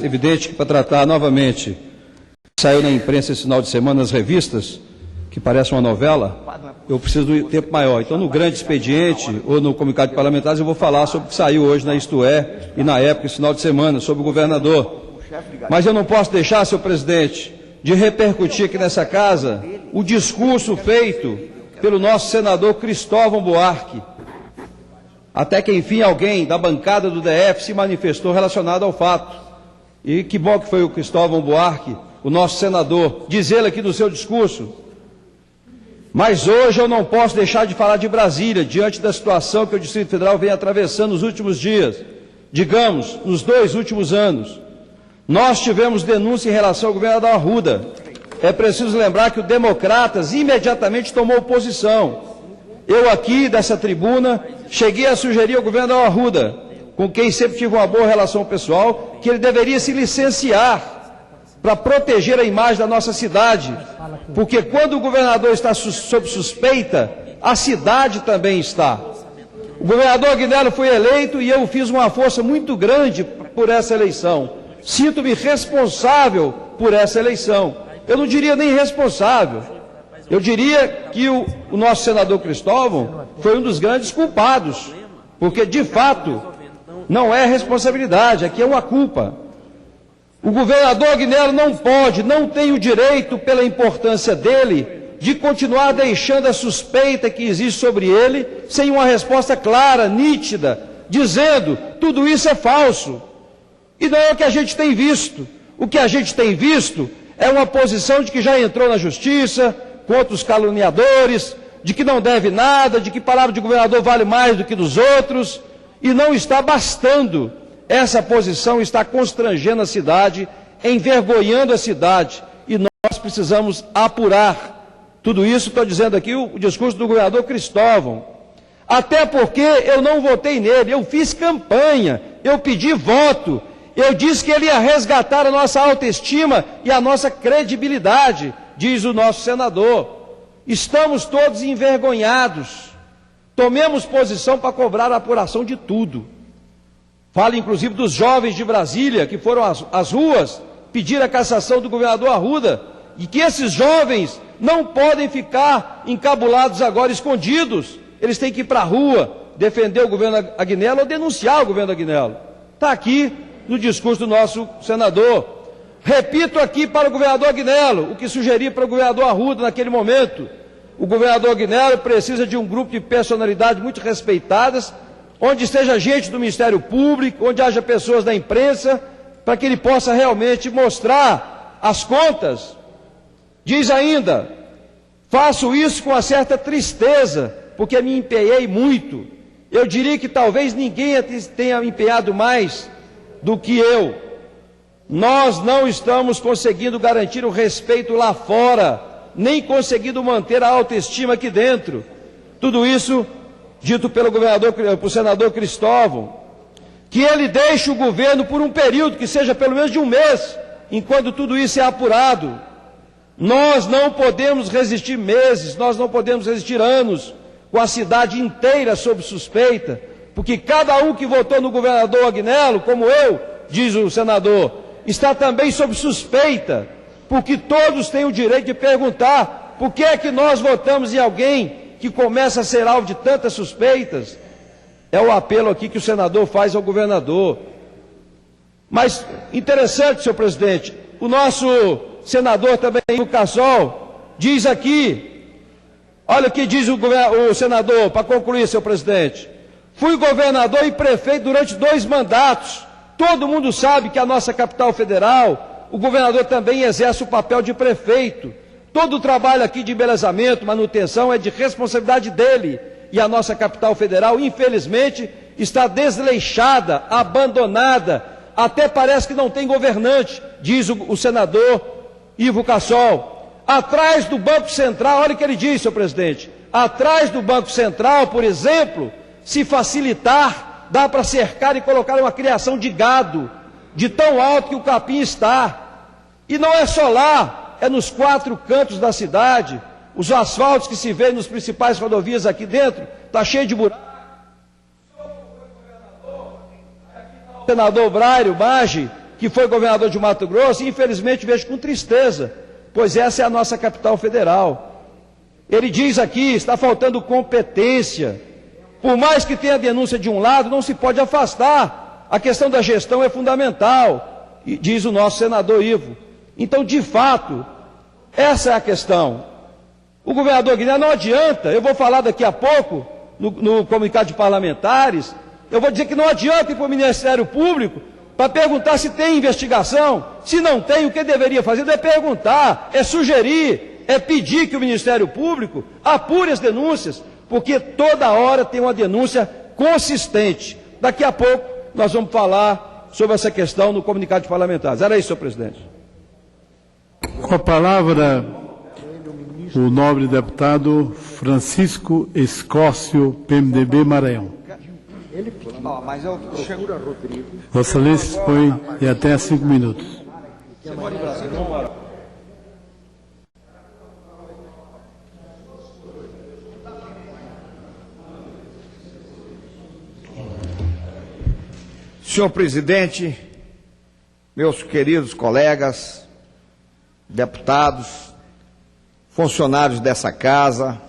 Evidente que para tratar novamente, saiu na imprensa esse final de semana nas revistas, que parece uma novela, eu preciso de um tempo maior. Então, no grande expediente ou no comunicado de parlamentares, eu vou falar sobre o que saiu hoje na Isto É e na época, esse final de semana, sobre o governador. Mas eu não posso deixar, senhor presidente, de repercutir aqui nessa casa o discurso feito pelo nosso senador Cristóvão Buarque. Até que, enfim, alguém da bancada do DF se manifestou relacionado ao fato. E que bom que foi o Cristóvão Buarque, o nosso senador, diz ele aqui no seu discurso. Mas hoje eu não posso deixar de falar de Brasília, diante da situação que o Distrito Federal vem atravessando nos últimos dias, digamos, nos 2 últimos anos. Nós tivemos denúncia em relação ao governador Arruda. É preciso lembrar que o Democratas imediatamente tomou posição. Eu aqui, dessa tribuna, cheguei a sugerir ao governador Arruda, com quem sempre tive uma boa relação pessoal, que ele deveria se licenciar para proteger a imagem da nossa cidade, porque quando o governador está sob suspeita, a cidade também está. O governador Agnello foi eleito e eu fiz uma força muito grande por essa eleição. Sinto-me responsável por essa eleição. Eu não diria nem responsável. Eu diria que o nosso senador Cristóvão foi um dos grandes culpados, porque, de fato, não é responsabilidade, aqui é uma culpa. O governador Agnello não pode, não tem o direito, pela importância dele, de continuar deixando a suspeita que existe sobre ele, sem uma resposta clara, nítida, dizendo, tudo isso é falso. E não é o que a gente tem visto. O que a gente tem visto é uma posição de que já entrou na justiça, contra os caluniadores, de que não deve nada, de que a palavra de governador vale mais do que dos outros, e não está bastando. Essa posição está constrangendo a cidade, envergonhando a cidade, e nós precisamos apurar. Tudo isso, estou dizendo aqui, o discurso do governador Cristóvão. Até porque eu não votei nele, eu fiz campanha, eu pedi voto, eu disse que ele ia resgatar a nossa autoestima e a nossa credibilidade, diz o nosso senador. Estamos todos envergonhados. Tomemos posição para cobrar a apuração de tudo. Fala inclusive dos jovens de Brasília que foram às ruas pedir a cassação do governador Arruda, e que esses jovens não podem ficar encabulados agora, escondidos. Eles têm que ir para a rua defender o governo Agnello ou denunciar o governo Agnello. Está aqui no discurso do nosso senador. Repito aqui para o governador Agnello o que sugeri para o governador Arruda naquele momento. O governador Agnello precisa de um grupo de personalidades muito respeitadas, onde esteja gente do Ministério Público, onde haja pessoas da imprensa, para que ele possa realmente mostrar as contas. Diz ainda, faço isso com uma certa tristeza, porque me empenhei muito. Eu diria que talvez ninguém tenha empenhado mais do que eu. Nós não estamos conseguindo garantir o respeito lá fora, nem conseguindo manter a autoestima aqui dentro. Tudo isso dito pelo senador Cristóvão, que ele deixe o governo por um período, que seja pelo menos de um mês, enquanto tudo isso é apurado. Nós não podemos resistir meses, nós não podemos resistir anos, com a cidade inteira sob suspeita, porque cada um que votou no governador Agnello, como eu, diz o senador, está também sob suspeita, porque todos têm o direito de perguntar por que é que nós votamos em alguém que começa a ser alvo de tantas suspeitas. É o apelo aqui que o senador faz ao governador. Mas, interessante, senhor presidente, o nosso senador também, o Cassol, diz aqui, olha o que diz o senador, para concluir, senhor presidente. Fui governador e prefeito durante 2 mandatos. Todo mundo sabe que a nossa capital federal, o governador também exerce o papel de prefeito. Todo o trabalho aqui de embelezamento, manutenção, é de responsabilidade dele. E a nossa capital federal, infelizmente, está desleixada, abandonada. Até parece que não tem governante, diz o senador Ivo Cassol. Atrás do Banco Central, olha o que ele diz, senhor presidente. Atrás do Banco Central, por exemplo, se facilitar, dá para cercar e colocar uma criação de gado, de tão alto que o capim está. E não é só lá. É nos 4 cantos da cidade, os asfaltos que se vê nos principais rodovias aqui dentro, está cheio de buracos. O senador Brário Maggi, que foi governador de Mato Grosso, e infelizmente vejo com tristeza, pois essa é a nossa capital federal. Ele diz aqui, está faltando competência. Por mais que tenha denúncia de um lado, não se pode afastar. A questão da gestão é fundamental, diz o nosso senador Ivo. Então, de fato, essa é a questão. O governador Guilherme, não adianta, eu vou falar daqui a pouco, no comunicado de parlamentares, eu vou dizer que não adianta ir para o Ministério Público para perguntar se tem investigação. Se não tem, o que deveria fazer é perguntar, é sugerir, é pedir que o Ministério Público apure as denúncias, porque toda hora tem uma denúncia consistente. Daqui a pouco nós vamos falar sobre essa questão no comunicado de parlamentares. Era isso, senhor presidente. Com a palavra, o nobre deputado Francisco Escócio, PMDB, Maranhão. Vossa Lei se expõe em até 5 minutos. Senhor presidente, meus queridos colegas, deputados, funcionários dessa casa,